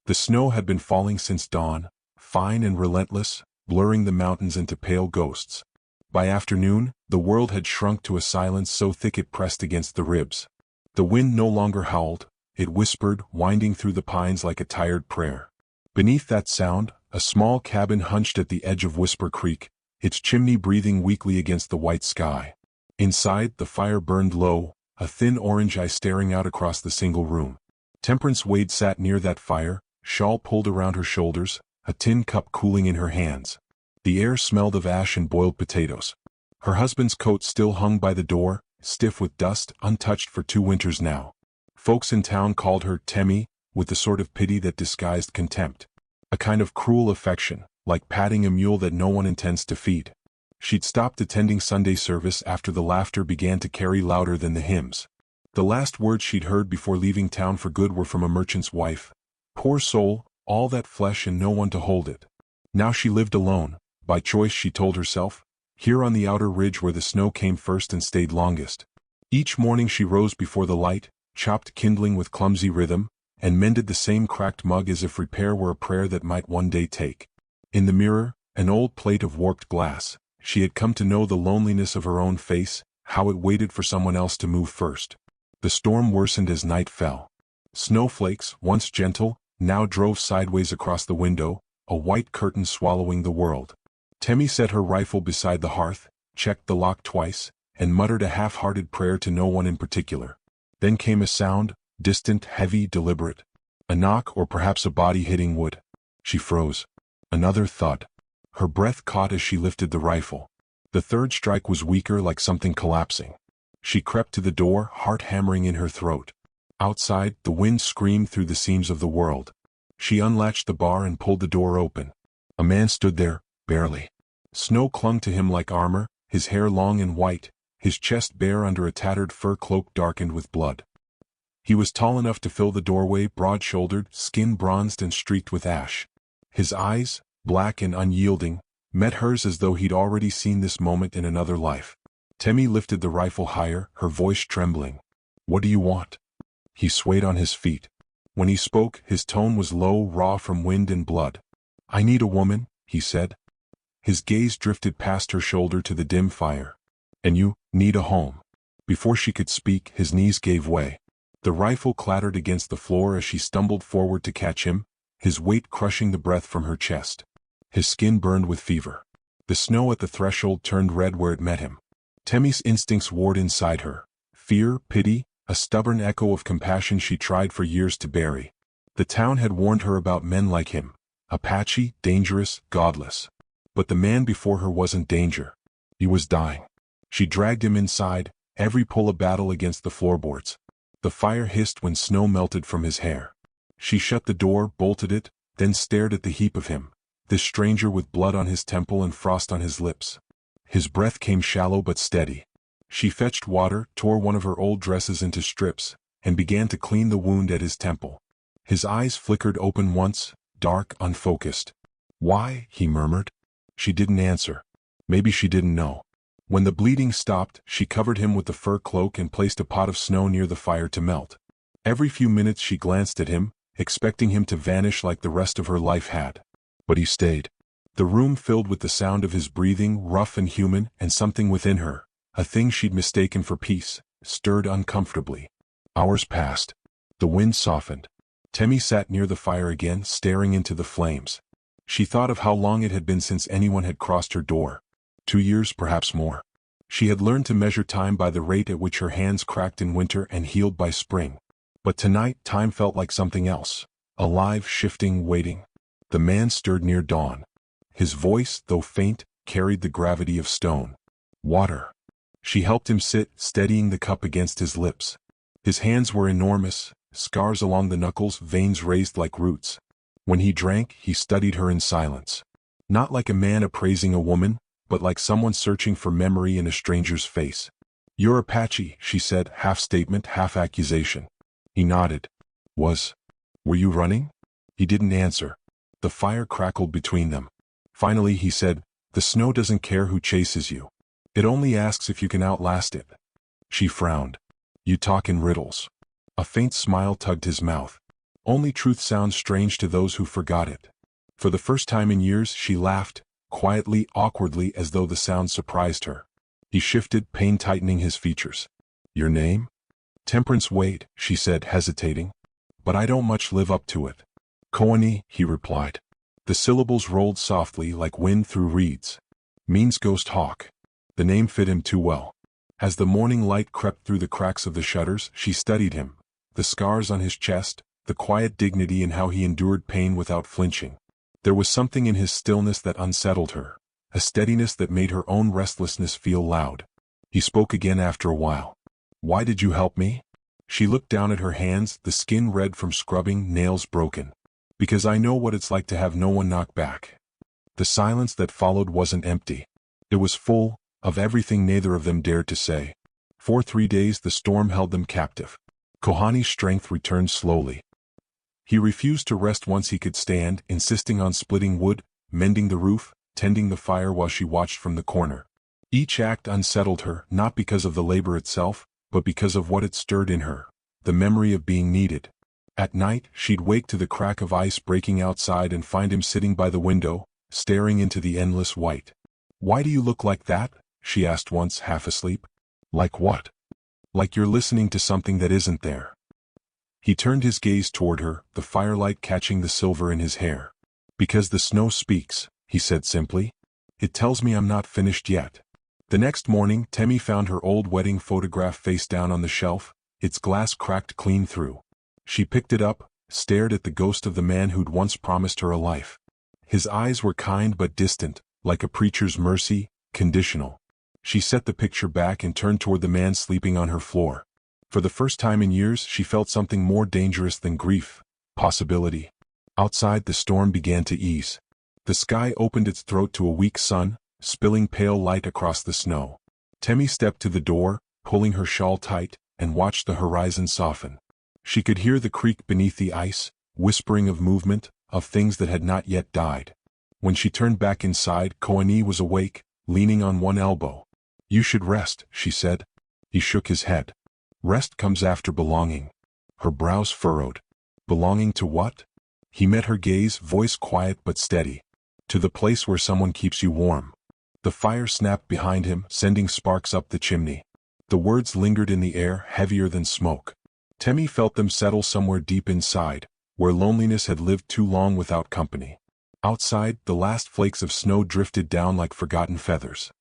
The snow had been falling since dawn, fine and relentless, blurring the mountains into pale ghosts. By afternoon, the world had shrunk to a silence so thick it pressed against the ribs. The wind no longer howled, it whispered, winding through the pines like a tired prayer. Beneath that sound, a small cabin hunched at the edge of Whisper Creek, its chimney breathing weakly against the white sky. Inside, the fire burned low, a thin orange eye staring out across the single room. Temperance Wade sat near that fire, shawl pulled around her shoulders, a tin cup cooling in her hands. The air smelled of ash and boiled potatoes. Her husband's coat still hung by the door, stiff with dust, untouched for 2 winters now. Folks in town called her Temmy, with the sort of pity that disguised contempt. A kind of cruel affection, like patting a mule that no one intends to feed. She'd stopped attending Sunday service after the laughter began to carry louder than the hymns. The last words she'd heard before leaving town for good were from a merchant's wife. Poor soul, all that flesh and no one to hold it. Now she lived alone, by choice she told herself, here on the outer ridge where the snow came first and stayed longest. Each morning she rose before the light, chopped kindling with clumsy rhythm, and mended the same cracked mug as if repair were a prayer that might one day take. In the mirror, an old plate of warped glass, she had come to know the loneliness of her own face, how it waited for someone else to move first. The storm worsened as night fell. Snowflakes, once gentle, now drove sideways across the window, a white curtain swallowing the world. Temmy set her rifle beside the hearth, checked the lock twice, and muttered a half-hearted prayer to no one in particular. Then came a sound, distant, heavy, deliberate. A knock or perhaps a body hitting wood. She froze. Another thud. Her breath caught as she lifted the rifle. The third strike was weaker, like something collapsing. She crept to the door, heart hammering in her throat. Outside, the wind screamed through the seams of the world. She unlatched the bar and pulled the door open. A man stood there, barely. Snow clung to him like armor, his hair long and white, his chest bare under a tattered fur cloak darkened with blood. He was tall enough to fill the doorway, broad-shouldered, skin bronzed and streaked with ash. His eyes, black and unyielding, met hers as though he'd already seen this moment in another life. Temmy lifted the rifle higher, her voice trembling. "What do you want?" He swayed on his feet. When he spoke, his tone was low, raw from wind and blood. "I need a woman," he said. His gaze drifted past her shoulder to the dim fire. "And you need a home." Before she could speak, his knees gave way. The rifle clattered against the floor as she stumbled forward to catch him, his weight crushing the breath from her chest. His skin burned with fever. The snow at the threshold turned red where it met him. Temmy's instincts warred inside her. Fear, pity, a stubborn echo of compassion she tried for years to bury. The town had warned her about men like him. Apache, dangerous, godless. But the man before her wasn't danger. He was dying. She dragged him inside, every pull a battle against the floorboards. The fire hissed when snow melted from his hair. She shut the door, bolted it, then stared at the heap of him, this stranger with blood on his temple and frost on his lips. His breath came shallow but steady. She fetched water, tore one of her old dresses into strips, and began to clean the wound at his temple. His eyes flickered open once, dark, unfocused. "Why?" he murmured. She didn't answer. Maybe she didn't know. When the bleeding stopped, she covered him with the fur cloak and placed a pot of snow near the fire to melt. Every few minutes she glanced at him, expecting him to vanish like the rest of her life had. But he stayed. The room filled with the sound of his breathing, rough and human, and something within her, a thing she'd mistaken for peace, stirred uncomfortably. Hours passed. The wind softened. Temmy sat near the fire again, staring into the flames. She thought of how long it had been since anyone had crossed her door. 2 years, perhaps more. She had learned to measure time by the rate at which her hands cracked in winter and healed by spring. But tonight, time felt like something else. Alive, shifting, waiting. The man stirred near dawn. His voice, though faint, carried the gravity of stone. "Water." She helped him sit, steadying the cup against his lips. His hands were enormous, scars along the knuckles, veins raised like roots. When he drank, he studied her in silence. Not like a man appraising a woman, but like someone searching for memory in a stranger's face. "You're Apache," she said, half statement, half accusation. He nodded. Were you running?" He didn't answer. The fire crackled between them. Finally he said, "The snow doesn't care who chases you. It only asks if you can outlast it." She frowned. "You talk in riddles." A faint smile tugged his mouth. Only truth sounds strange to those who forgot it. For the first time in years she laughed, quietly, awkwardly, as though the sound surprised her. He shifted, pain tightening his features. Your name? Temperance Wade, she said, hesitating. But I don't much live up to it. Koani, he replied. The syllables rolled softly like wind through reeds. Means ghost hawk. The name fit him too well. As the morning light crept through the cracks of the shutters, she studied him. The scars on his chest, the quiet dignity in how he endured pain without flinching. There was something in his stillness that unsettled her, a steadiness that made her own restlessness feel loud. He spoke again after a while. Why did you help me? She looked down at her hands, the skin red from scrubbing, nails broken. Because I know what it's like to have no one knock back. The silence that followed wasn't empty. It was full of everything neither of them dared to say. For 3 days the storm held them captive. Kohani's strength returned slowly. He refused to rest once he could stand, insisting on splitting wood, mending the roof, tending the fire while she watched from the corner. Each act unsettled her, not because of the labor itself, but because of what it stirred in her, the memory of being needed. At night, she'd wake to the crack of ice breaking outside and find him sitting by the window, staring into the endless white. Why do you look like that? She asked once, half asleep. Like what? Like you're listening to something that isn't there. He turned his gaze toward her, the firelight catching the silver in his hair. Because the snow speaks, he said simply. It tells me I'm not finished yet. The next morning, Temi found her old wedding photograph face down on the shelf, its glass cracked clean through. She picked it up, stared at the ghost of the man who'd once promised her a life. His eyes were kind but distant, like a preacher's mercy, conditional. She set the picture back and turned toward the man sleeping on her floor. For the first time in years she felt something more dangerous than grief, possibility. Outside the storm began to ease. The sky opened its throat to a weak sun, spilling pale light across the snow. Temi stepped to the door, pulling her shawl tight, and watched the horizon soften. She could hear the creak beneath the ice, whispering of movement, of things that had not yet died. When she turned back inside, Koani was awake, leaning on one elbow. You should rest, she said. He shook his head. Rest comes after belonging. Her brows furrowed. Belonging to what? He met her gaze, voice quiet but steady. To the place where someone keeps you warm. The fire snapped behind him, sending sparks up the chimney. The words lingered in the air, heavier than smoke. Temi felt them settle somewhere deep inside, where loneliness had lived too long without company. Outside, the last flakes of snow drifted down like forgotten feathers.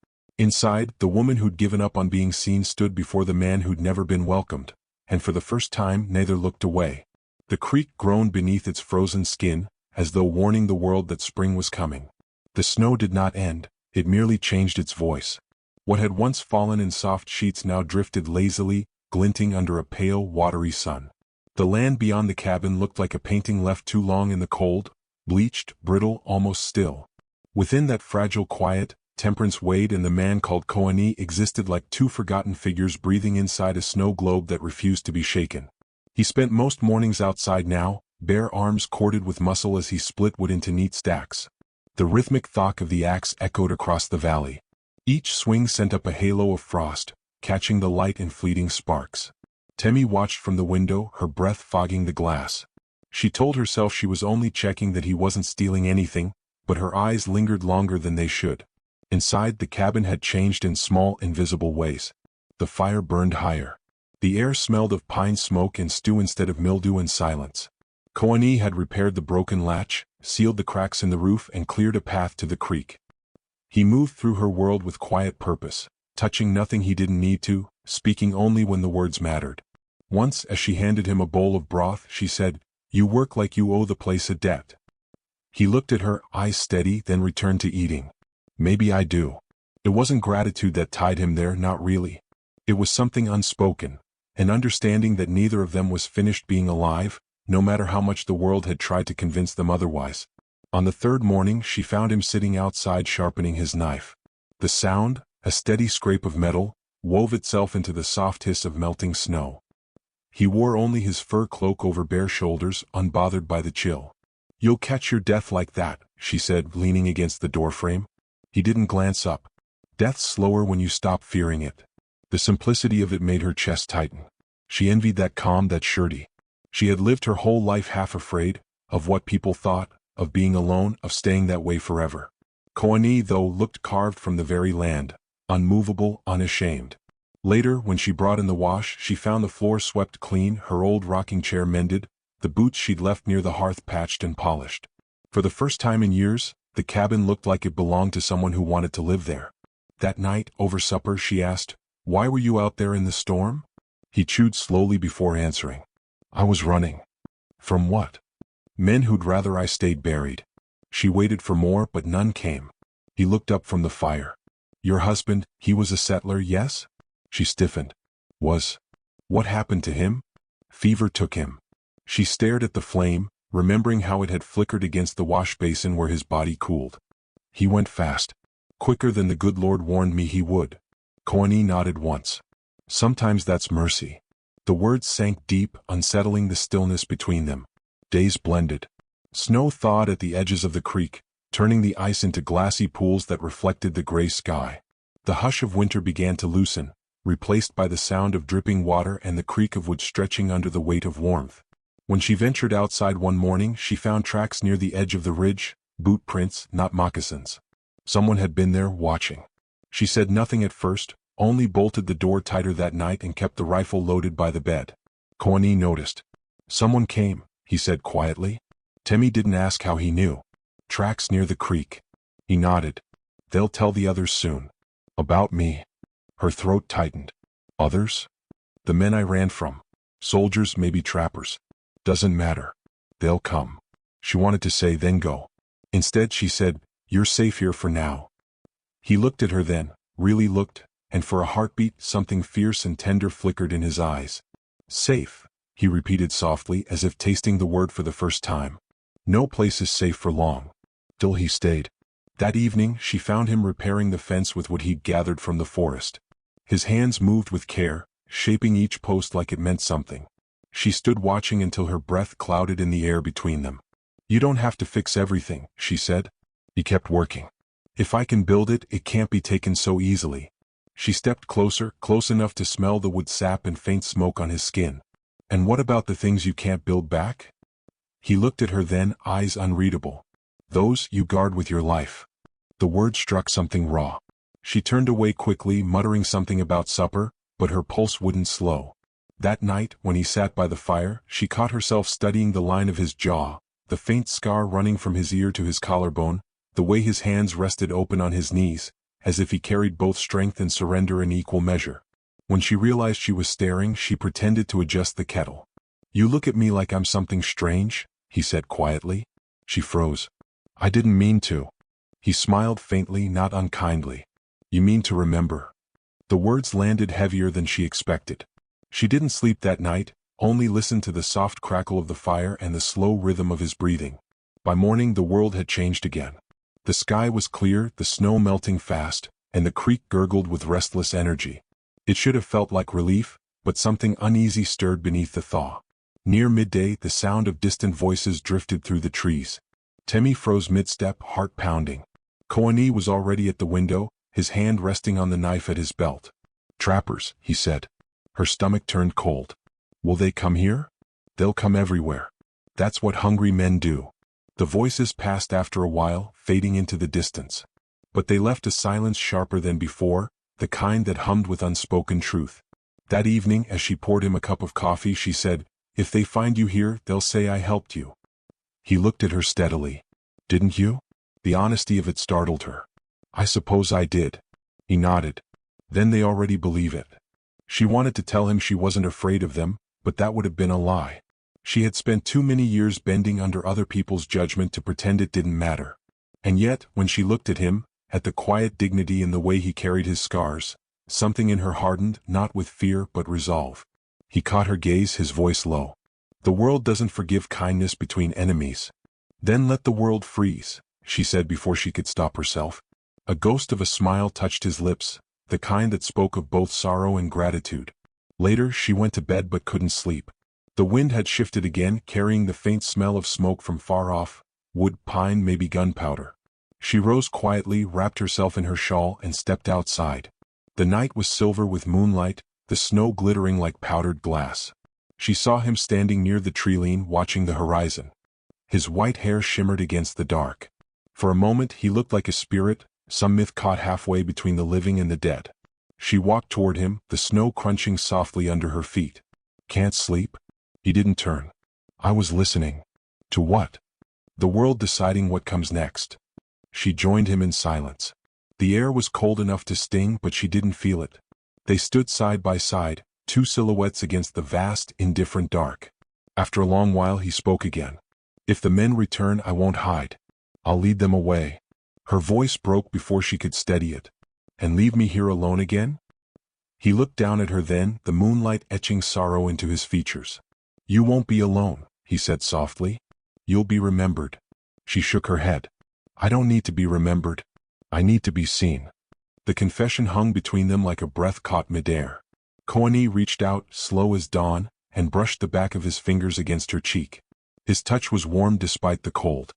Inside, the woman who'd given up on being seen stood before the man who'd never been welcomed, and for the first time neither looked away. The creek groaned beneath its frozen skin, as though warning the world that spring was coming. The snow did not end, it merely changed its voice. What had once fallen in soft sheets now drifted lazily, glinting under a pale, watery sun. The land beyond the cabin looked like a painting left too long in the cold, bleached, brittle, almost still. Within that fragile quiet, Temperance Wade and the man called Koani existed like two forgotten figures breathing inside a snow globe that refused to be shaken. He spent most mornings outside now, bare arms corded with muscle as he split wood into neat stacks. The rhythmic thwack of the axe echoed across the valley. Each swing sent up a halo of frost, catching the light in fleeting sparks. Temi watched from the window, her breath fogging the glass. She told herself she was only checking that he wasn't stealing anything, but her eyes lingered longer than they should. Inside, the cabin had changed in small, invisible ways. The fire burned higher. The air smelled of pine smoke and stew instead of mildew and silence. Koani had repaired the broken latch, sealed the cracks in the roof and cleared a path to the creek. He moved through her world with quiet purpose, touching nothing he didn't need to, speaking only when the words mattered. Once, as she handed him a bowl of broth, she said, "You work like you owe the place a debt." He looked at her, eyes steady, then returned to eating. Maybe I do. It wasn't gratitude that tied him there, not really. It was something unspoken, an understanding that neither of them was finished being alive, no matter how much the world had tried to convince them otherwise. On the third morning, she found him sitting outside sharpening his knife. The sound, a steady scrape of metal, wove itself into the soft hiss of melting snow. He wore only his fur cloak over bare shoulders, unbothered by the chill. "You'll catch your death like that," she said, leaning against the doorframe. He didn't glance up. "Death's slower when you stop fearing it." The simplicity of it made her chest tighten. She envied that calm, that surety. She had lived her whole life half afraid, of what people thought, of being alone, of staying that way forever. Koani, though, looked carved from the very land, unmovable, unashamed. Later, when she brought in the wash, she found the floor swept clean, her old rocking chair mended, the boots she'd left near the hearth patched and polished. For the first time in years, the cabin looked like it belonged to someone who wanted to live there. That night, over supper, she asked, "Why were you out there in the storm?" He chewed slowly before answering. "I was running." "From what?" "Men who'd rather I stayed buried." She waited for more, but none came. He looked up from the fire. "Your husband, he was a settler, yes?" She stiffened. "Was. What happened to him?" "Fever took him." She stared at the flame, remembering how it had flickered against the wash basin where his body cooled. "He went fast. Quicker than the good Lord warned me he would." Koani nodded once. "Sometimes that's mercy." The words sank deep, unsettling the stillness between them. Days blended. Snow thawed at the edges of the creek, turning the ice into glassy pools that reflected the gray sky. The hush of winter began to loosen, replaced by the sound of dripping water and the creak of wood stretching under the weight of warmth. When she ventured outside one morning, she found tracks near the edge of the ridge, boot prints, not moccasins. Someone had been there, watching. She said nothing at first, only bolted the door tighter that night and kept the rifle loaded by the bed. Koani noticed. "Someone came," he said quietly. Temi didn't ask how he knew. "Tracks near the creek." He nodded. "They'll tell the others soon." "About me." Her throat tightened. "Others?" "The men I ran from. Soldiers, maybe trappers. Doesn't matter. They'll come." She wanted to say, "Then go." Instead she said, "You're safe here for now." He looked at her then, really looked, and for a heartbeat something fierce and tender flickered in his eyes. "Safe," he repeated softly, as if tasting the word for the first time. "No place is safe for long." Still he stayed. That evening she found him repairing the fence with what he'd gathered from the forest. His hands moved with care, shaping each post like it meant something. She stood watching until her breath clouded in the air between them. "You don't have to fix everything," she said. He kept working. "If I can build it, it can't be taken so easily." She stepped closer, close enough to smell the wood sap and faint smoke on his skin. "And what about the things you can't build back?" He looked at her then, eyes unreadable. "Those you guard with your life." The word struck something raw. She turned away quickly, muttering something about supper, but her pulse wouldn't slow. That night, when he sat by the fire, she caught herself studying the line of his jaw, the faint scar running from his ear to his collarbone, the way his hands rested open on his knees, as if he carried both strength and surrender in equal measure. When she realized she was staring, she pretended to adjust the kettle. "You look at me like I'm something strange," he said quietly. She froze. "I didn't mean to." He smiled faintly, not unkindly. "You mean to remember." The words landed heavier than she expected. She didn't sleep that night, only listened to the soft crackle of the fire and the slow rhythm of his breathing. By morning the world had changed again. The sky was clear, the snow melting fast, and the creek gurgled with restless energy. It should have felt like relief, but something uneasy stirred beneath the thaw. Near midday, the sound of distant voices drifted through the trees. Temi froze mid-step, heart pounding. Koani was already at the window, his hand resting on the knife at his belt. "Trappers," he said. Her stomach turned cold. "Will they come here?" "They'll come everywhere. That's what hungry men do." The voices passed after a while, fading into the distance. But they left a silence sharper than before, the kind that hummed with unspoken truth. That evening, as she poured him a cup of coffee, she said, "If they find you here, they'll say I helped you." He looked at her steadily. "Didn't you?" The honesty of it startled her. "I suppose I did." He nodded. "Then they already believe it." She wanted to tell him she wasn't afraid of them, but that would have been a lie. She had spent too many years bending under other people's judgment to pretend it didn't matter. And yet, when she looked at him, at the quiet dignity in the way he carried his scars, something in her hardened, not with fear but resolve. He caught her gaze, his voice low. "The world doesn't forgive kindness between enemies." "Then let the world freeze," she said before she could stop herself. A ghost of a smile touched his lips, the kind that spoke of both sorrow and gratitude. Later, she went to bed but couldn't sleep. The wind had shifted again, carrying the faint smell of smoke from far off, wood, pine, maybe gunpowder. She rose quietly, wrapped herself in her shawl, and stepped outside. The night was silver with moonlight, the snow glittering like powdered glass. She saw him standing near the treeline watching the horizon. His white hair shimmered against the dark. For a moment he looked like a spirit, some myth caught halfway between the living and the dead. She walked toward him, the snow crunching softly under her feet. "Can't sleep?" He didn't turn. "I was listening." "To what?" "The world deciding what comes next." She joined him in silence. The air was cold enough to sting, but she didn't feel it. They stood side by side, two silhouettes against the vast, indifferent dark. After a long while he spoke again. "If the men return, I won't hide. I'll lead them away." Her voice broke before she could steady it. "And leave me here alone again?" He looked down at her then, the moonlight etching sorrow into his features. "You won't be alone," he said softly. "You'll be remembered." She shook her head. "I don't need to be remembered. I need to be seen." The confession hung between them like a breath caught midair. Koani reached out, slow as dawn, and brushed the back of his fingers against her cheek. His touch was warm despite the cold.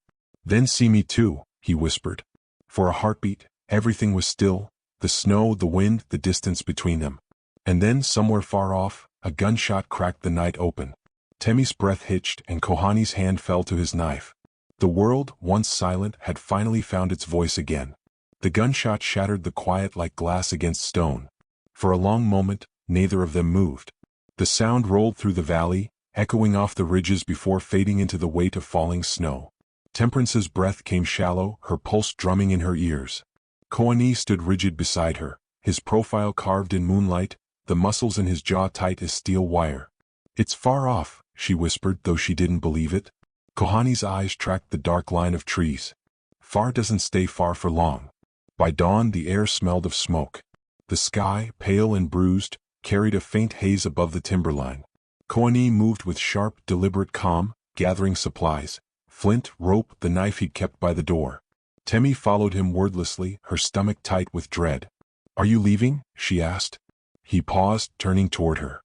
"Then see me too," he whispered. For a heartbeat, everything was still, the snow, the wind, the distance between them. And then, somewhere far off, a gunshot cracked the night open. Temmie's breath hitched and Kohani's hand fell to his knife. The world, once silent, had finally found its voice again. The gunshot shattered the quiet like glass against stone. For a long moment, neither of them moved. The sound rolled through the valley, echoing off the ridges before fading into the weight of falling snow. Temperance's breath came shallow, her pulse drumming in her ears. Koani stood rigid beside her, his profile carved in moonlight, the muscles in his jaw tight as steel wire. "It's far off," she whispered, though she didn't believe it. Kohani's eyes tracked the dark line of trees. Far doesn't stay far for long. By dawn the air smelled of smoke. The sky, pale and bruised, carried a faint haze above the timberline. Koani moved with sharp, deliberate calm, gathering supplies. Flint, rope, the knife he'd kept by the door. Temmie followed him wordlessly, her stomach tight with dread. "Are you leaving?" she asked. He paused, turning toward her.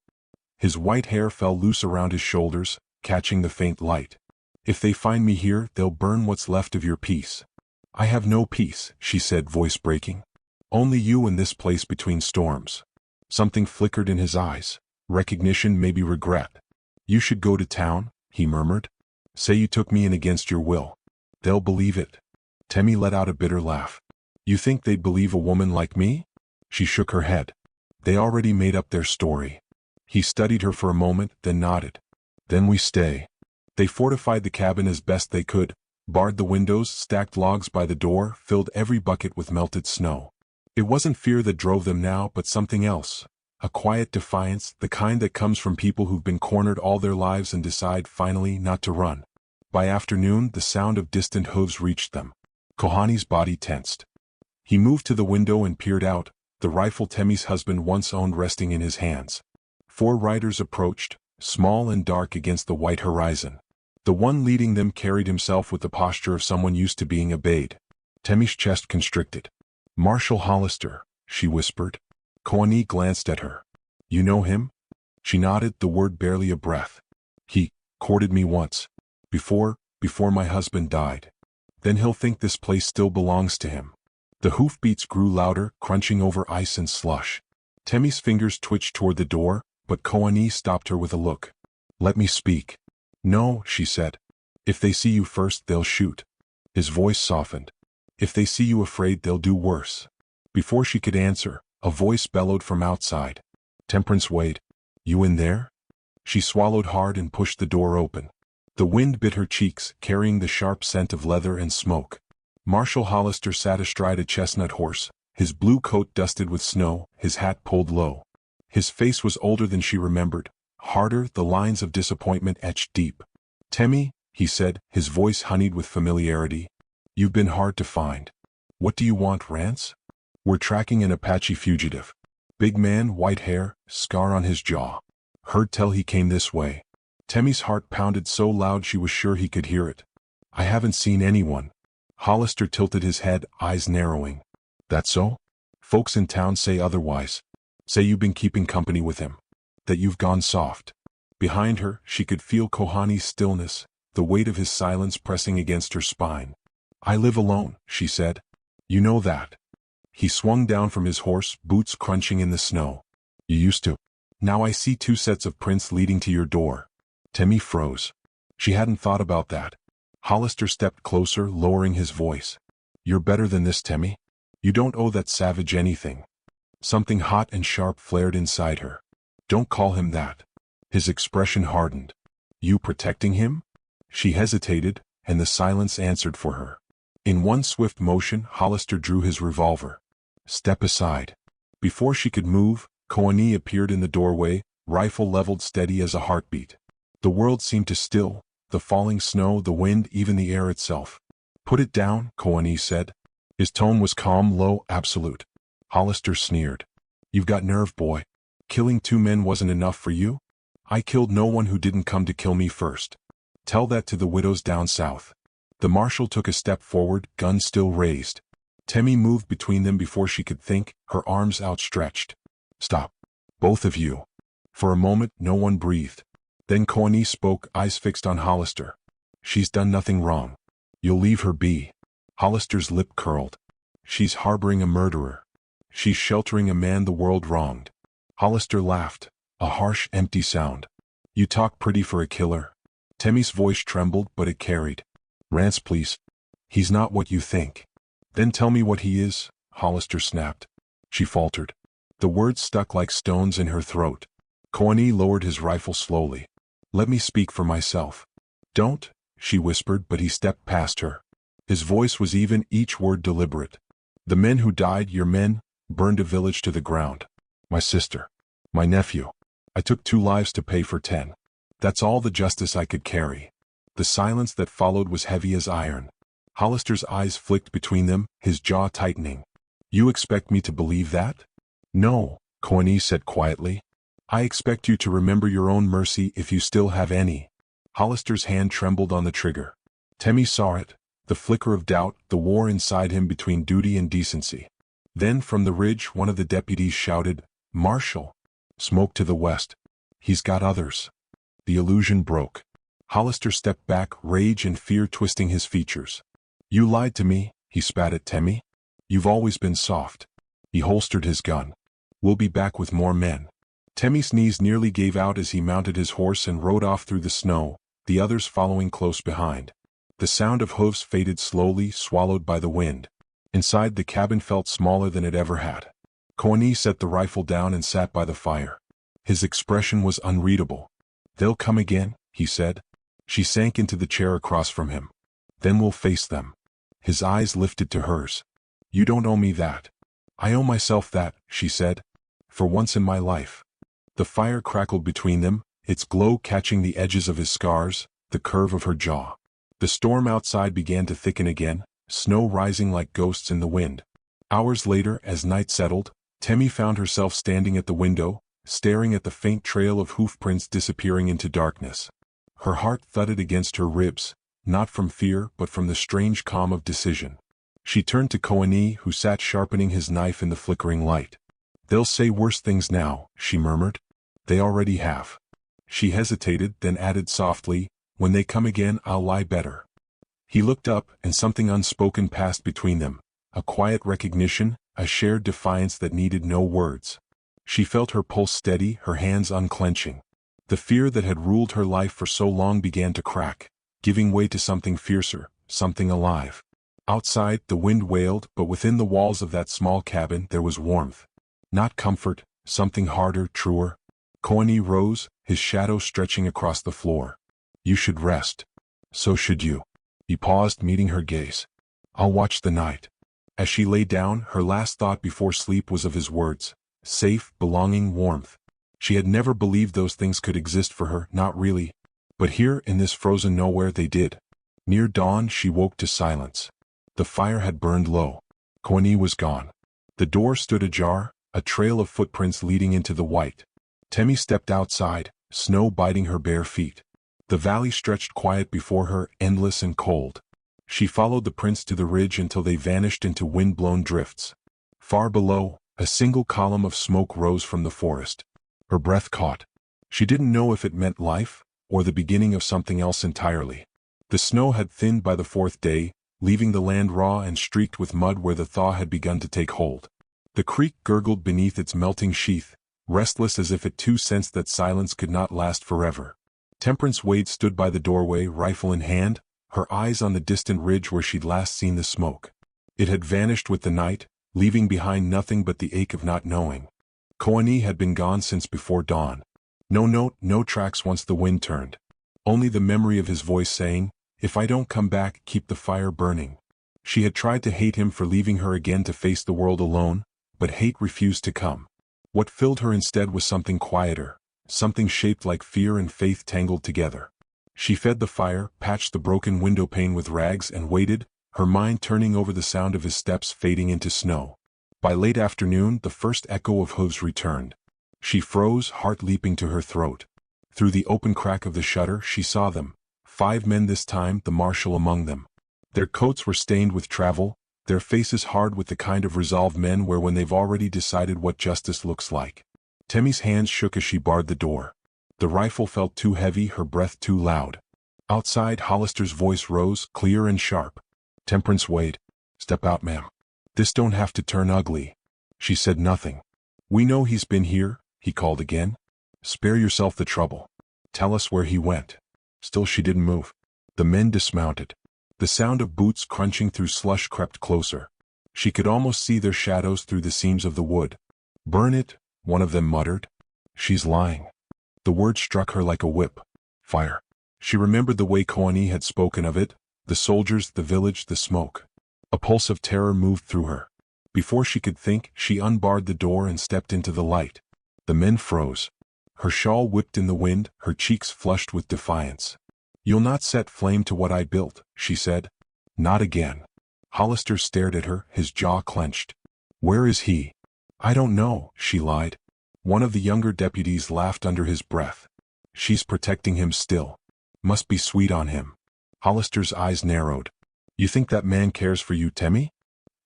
His white hair fell loose around his shoulders, catching the faint light. "If they find me here, they'll burn what's left of your peace." "I have no peace," she said, voice breaking. "Only you in this place between storms." Something flickered in his eyes. Recognition, maybe regret. "You should go to town," he murmured. "Say you took me in against your will. They'll believe it." Temmie let out a bitter laugh. "You think they'd believe a woman like me?" She shook her head. "They already made up their story." He studied her for a moment, then nodded. "Then we stay." They fortified the cabin as best they could, barred the windows, stacked logs by the door, filled every bucket with melted snow. It wasn't fear that drove them now, but something else. A quiet defiance, the kind that comes from people who've been cornered all their lives and decide, finally, not to run. By afternoon, the sound of distant hooves reached them. Kohani's body tensed. He moved to the window and peered out, the rifle Temmie's husband once owned resting in his hands. 4 riders approached, small and dark against the white horizon. The one leading them carried himself with the posture of someone used to being obeyed. Temmie's chest constricted. "Marshal Hollister," she whispered. Koani glanced at her. "You know him?" She nodded, the word barely a breath. "He courted me once. Before my husband died. Then he'll think this place still belongs to him." The hoofbeats grew louder, crunching over ice and slush. Temmie's fingers twitched toward the door, but Koani stopped her with a look. "Let me speak." "No," she said. "If they see you first, they'll shoot." His voice softened. "If they see you afraid, they'll do worse." Before she could answer, a voice bellowed from outside. "Temperance Wade. You in there?" She swallowed hard and pushed the door open. The wind bit her cheeks, carrying the sharp scent of leather and smoke. Marshal Hollister sat astride a chestnut horse, his blue coat dusted with snow, his hat pulled low. His face was older than she remembered, harder, the lines of disappointment etched deep. "Temmie," he said, his voice honeyed with familiarity. "You've been hard to find. What do you want, Rance?" "We're tracking an Apache fugitive. Big man, white hair, scar on his jaw. Heard tell he came this way." Temmie's heart pounded so loud she was sure he could hear it. "I haven't seen anyone." Hollister tilted his head, eyes narrowing. "That so? Folks in town say otherwise. Say you've been keeping company with him. That you've gone soft." Behind her, she could feel Kohani's stillness, the weight of his silence pressing against her spine. "I live alone," she said. "You know that." He swung down from his horse, boots crunching in the snow. "You used to." Now I see 2 sets of prints leading to your door. Temmie froze. She hadn't thought about that. Hollister stepped closer, lowering his voice. You're better than this, Temmie. You don't owe that savage anything. Something hot and sharp flared inside her. Don't call him that. His expression hardened. You protecting him? She hesitated, and the silence answered for her. In one swift motion, Hollister drew his revolver. Step aside. Before she could move, Koani appeared in the doorway, rifle leveled steady as a heartbeat. The world seemed to still, the falling snow, the wind, even the air itself. Put it down, Koani said. His tone was calm, low, absolute. Hollister sneered. You've got nerve, boy. Killing 2 men wasn't enough for you? I killed no one who didn't come to kill me first. Tell that to the widows down south. The marshal took a step forward, gun still raised. Temmie moved between them before she could think, her arms outstretched. Stop. Both of you. For a moment, no one breathed. Then Koani spoke, eyes fixed on Hollister. She's done nothing wrong. You'll leave her be. Hollister's lip curled. She's harboring a murderer. She's sheltering a man the world wronged. Hollister laughed, a harsh, empty sound. You talk pretty for a killer. Temmie's voice trembled, but it carried. Rance, please. He's not what you think. Then tell me what he is, Hollister snapped. She faltered. The words stuck like stones in her throat. Koani lowered his rifle slowly. Let me speak for myself. Don't, she whispered, but he stepped past her. His voice was even, each word deliberate. The men who died, your men, burned a village to the ground. My sister. My nephew. I took 2 lives to pay for 10. That's all the justice I could carry. The silence that followed was heavy as iron. Hollister's eyes flicked between them, his jaw tightening. You expect me to believe that? No, Koani said quietly. I expect you to remember your own mercy if you still have any. Hollister's hand trembled on the trigger. Temmie saw it, the flicker of doubt, the war inside him between duty and decency. Then from the ridge one of the deputies shouted, Marshal! Smoke to the west. He's got others. The illusion broke. Hollister stepped back, rage and fear twisting his features. You lied to me, he spat at Temmie. You've always been soft. He holstered his gun. We'll be back with more men. Temmie's knees nearly gave out as he mounted his horse and rode off through the snow, the others following close behind. The sound of hooves faded slowly, swallowed by the wind. Inside, the cabin felt smaller than it ever had. Koani set the rifle down and sat by the fire. His expression was unreadable. They'll come again, he said. She sank into the chair across from him. Then we'll face them. His eyes lifted to hers. You don't owe me that. I owe myself that, she said. For once in my life. The fire crackled between them, its glow catching the edges of his scars, the curve of her jaw. The storm outside began to thicken again, snow rising like ghosts in the wind. Hours later, as night settled, Temmie found herself standing at the window, staring at the faint trail of hoofprints disappearing into darkness. Her heart thudded against her ribs, not from fear but from the strange calm of decision. She turned to Koani, who sat sharpening his knife in the flickering light. They'll say worse things now, she murmured. They already have. She hesitated, then added softly, when they come again I'll lie better. He looked up, and something unspoken passed between them, a quiet recognition, a shared defiance that needed no words. She felt her pulse steady, her hands unclenching. The fear that had ruled her life for so long began to crack, giving way to something fiercer, something alive. Outside, the wind wailed, but within the walls of that small cabin there was warmth. Not comfort, something harder, truer. Koani rose, his shadow stretching across the floor. You should rest. So should you. He paused, meeting her gaze. I'll watch the night. As she lay down, her last thought before sleep was of his words. Safe, belonging, warmth. She had never believed those things could exist for her, not really. But here, in this frozen nowhere, they did. Near dawn, she woke to silence. The fire had burned low. Koani was gone. The door stood ajar, a trail of footprints leading into the white. Temmie stepped outside, snow biting her bare feet. The valley stretched quiet before her, endless and cold. She followed the prints to the ridge until they vanished into wind-blown drifts. Far below, a single column of smoke rose from the forest. Her breath caught. She didn't know if it meant life, or the beginning of something else entirely. The snow had thinned by the 4th day, leaving the land raw and streaked with mud where the thaw had begun to take hold. The creek gurgled beneath its melting sheath, restless as if it too sensed that silence could not last forever. Temperance Wade stood by the doorway, rifle in hand, her eyes on the distant ridge where she'd last seen the smoke. It had vanished with the night, leaving behind nothing but the ache of not knowing. Koani had been gone since before dawn. No note, no tracks once the wind turned. Only the memory of his voice saying, "If I don't come back, keep the fire burning." She had tried to hate him for leaving her again to face the world alone, but hate refused to come. What filled her instead was something quieter, something shaped like fear and faith tangled together. She fed the fire, patched the broken window pane with rags and waited, her mind turning over the sound of his steps fading into snow. By late afternoon, the first echo of hooves returned. She froze, heart leaping to her throat. Through the open crack of the shutter, she saw them. 5 men this time, the marshal among them. Their coats were stained with travel, their faces hard with the kind of resolve men wear when they've already decided what justice looks like. Temmie's hands shook as she barred the door. The rifle felt too heavy, her breath too loud. Outside, Hollister's voice rose, clear and sharp. "Temperance Wade. Step out, ma'am. This don't have to turn ugly." She said nothing. "We know he's been here," he called again. "Spare yourself the trouble. Tell us where he went." Still she didn't move. The men dismounted. The sound of boots crunching through slush crept closer. She could almost see their shadows through the seams of the wood. "Burn it," one of them muttered. "She's lying." The word struck her like a whip. Fire. She remembered the way Koani had spoken of it, the soldiers, the village, the smoke. A pulse of terror moved through her. Before she could think, she unbarred the door and stepped into the light. The men froze. Her shawl whipped in the wind, her cheeks flushed with defiance. "You'll not set flame to what I built," she said. "Not again." Hollister stared at her, his jaw clenched. "Where is he?" "I don't know," she lied. One of the younger deputies laughed under his breath. "She's protecting him still. Must be sweet on him." Hollister's eyes narrowed. "You think that man cares for you, Temmie?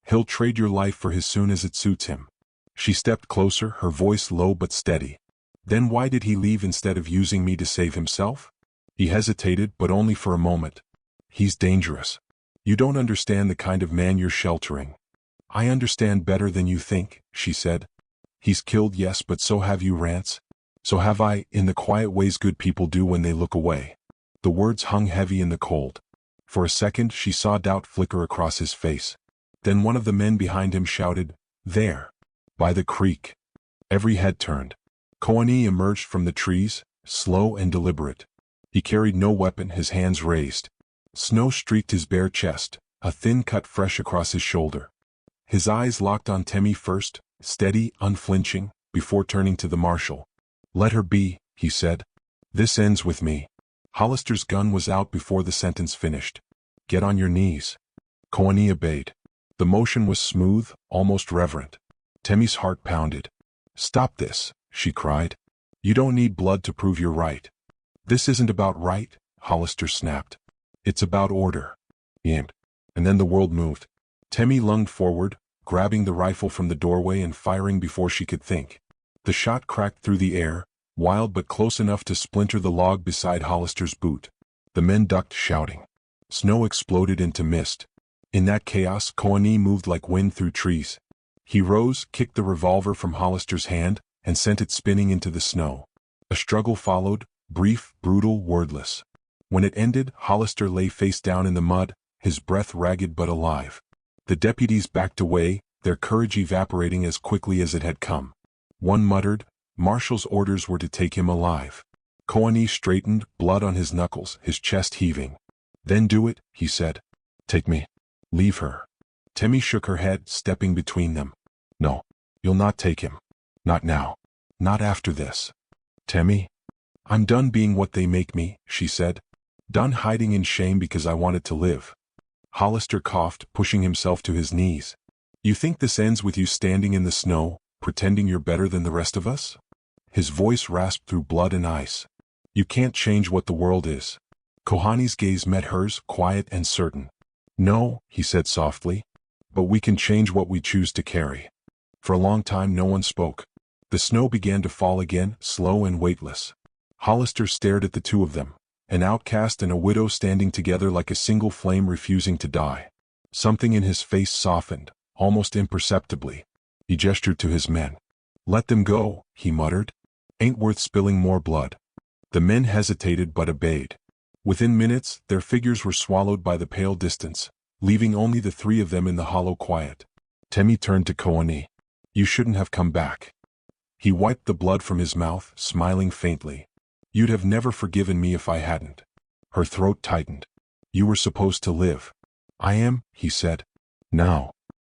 He'll trade your life for his soon as it suits him." She stepped closer, her voice low but steady. "Then why did he leave instead of using me to save himself?" He hesitated, but only for a moment. "He's dangerous. You don't understand the kind of man you're sheltering." "I understand better than you think," she said. "He's killed, yes, but so have you, Rance. So have I, in the quiet ways good people do when they look away." The words hung heavy in the cold. For a second she saw doubt flicker across his face. Then one of the men behind him shouted, "There! By the creek!" Every head turned. Koani emerged from the trees, slow and deliberate. He carried no weapon, his hands raised. Snow streaked his bare chest, a thin cut fresh across his shoulder. His eyes locked on Temmie first, steady, unflinching, before turning to the marshal. "Let her be," he said. "This ends with me." Hollister's gun was out before the sentence finished. "Get on your knees." Koani obeyed. The motion was smooth, almost reverent. Temmie's heart pounded. "Stop this," she cried. "You don't need blood to prove you're right." "This isn't about right," Hollister snapped. "It's about order." He aimed. And then the world moved. Temmie lunged forward, grabbing the rifle from the doorway and firing before she could think. The shot cracked through the air, wild but close enough to splinter the log beside Hollister's boot. The men ducked, shouting. Snow exploded into mist. In that chaos, Koani moved like wind through trees. He rose, kicked the revolver from Hollister's hand, and sent it spinning into the snow. A struggle followed, brief, brutal, wordless. When it ended, Hollister lay face down in the mud, his breath ragged but alive. The deputies backed away, their courage evaporating as quickly as it had come. One muttered, "Marshal's orders were to take him alive." Koani straightened, blood on his knuckles, his chest heaving. "Then do it," he said. "Take me. Leave her." Temmie shook her head, stepping between them. "No, you'll not take him. Not now. Not after this." "Temmie, I'm done being what they make me," she said. "Done hiding in shame because I wanted to live." Hollister coughed, pushing himself to his knees. "You think this ends with you standing in the snow, pretending you're better than the rest of us?" His voice rasped through blood and ice. "You can't change what the world is." Kohani's gaze met hers, quiet and certain. "No," he said softly, "but we can change what we choose to carry." For a long time no one spoke. The snow began to fall again, slow and weightless. Hollister stared at the two of them, an outcast and a widow standing together like a single flame refusing to die. Something in his face softened, almost imperceptibly. He gestured to his men. Let them go, he muttered. Ain't worth spilling more blood. The men hesitated but obeyed. Within minutes, their figures were swallowed by the pale distance, leaving only the three of them in the hollow quiet. Temi turned to Koani. You shouldn't have come back. He wiped the blood from his mouth, smiling faintly. You'd have never forgiven me if I hadn't. Her throat tightened. You were supposed to live. I am, he said. Now.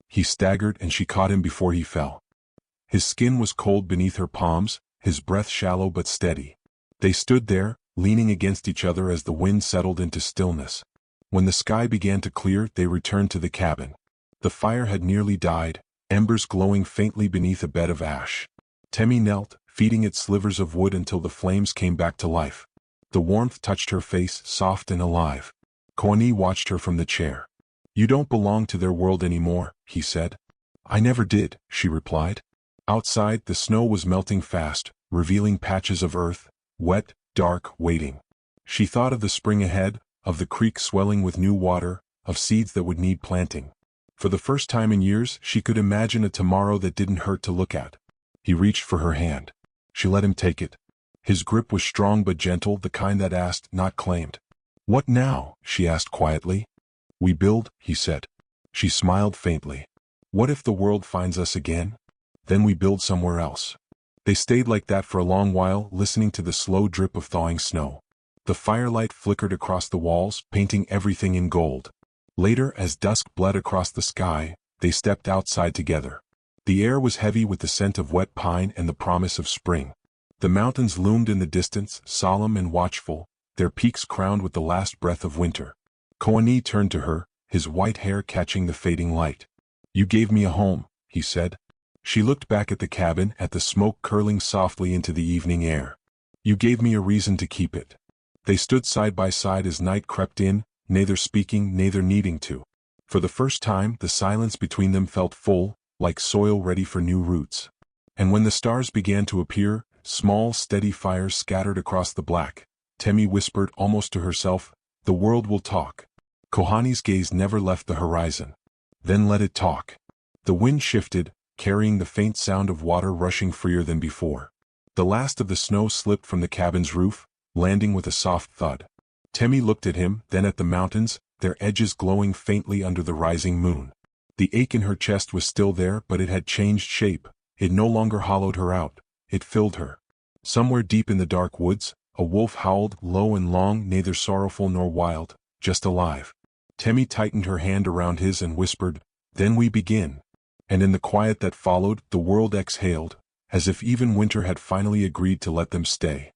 He staggered and she caught him before he fell. His skin was cold beneath her palms, his breath shallow but steady. They stood there, leaning against each other as the wind settled into stillness. When the sky began to clear, they returned to the cabin. The fire had nearly died, embers glowing faintly beneath a bed of ash. Temi knelt, feeding it slivers of wood until the flames came back to life. The warmth touched her face, soft and alive. Koani watched her from the chair. You don't belong to their world anymore, he said. I never did, she replied. Outside, the snow was melting fast, revealing patches of earth, wet, dark, waiting. She thought of the spring ahead, of the creek swelling with new water, of seeds that would need planting. For the first time in years, she could imagine a tomorrow that didn't hurt to look at. He reached for her hand. She let him take it. His grip was strong but gentle, the kind that asked, not claimed. What now? She asked quietly. We build, he said. She smiled faintly. What if the world finds us again? Then we build somewhere else. They stayed like that for a long while, listening to the slow drip of thawing snow. The firelight flickered across the walls, painting everything in gold. Later, as dusk bled across the sky, they stepped outside together. The air was heavy with the scent of wet pine and the promise of spring. The mountains loomed in the distance, solemn and watchful, their peaks crowned with the last breath of winter. Koani turned to her, his white hair catching the fading light. You gave me a home, he said. She looked back at the cabin, at the smoke curling softly into the evening air. You gave me a reason to keep it. They stood side by side as night crept in, neither speaking, neither needing to. For the first time, the silence between them felt full, like soil ready for new roots. And when the stars began to appear, small, steady fires scattered across the black, Temi whispered almost to herself, the world will talk. Kohani's gaze never left the horizon. Then let it talk. The wind shifted, carrying the faint sound of water rushing freer than before. The last of the snow slipped from the cabin's roof, landing with a soft thud. Temi looked at him, then at the mountains, their edges glowing faintly under the rising moon. The ache in her chest was still there, but it had changed shape. It no longer hollowed her out. It filled her. Somewhere deep in the dark woods, a wolf howled, low and long, neither sorrowful nor wild, just alive. Temi tightened her hand around his and whispered, Then we begin. And in the quiet that followed, the world exhaled, as if even winter had finally agreed to let them stay.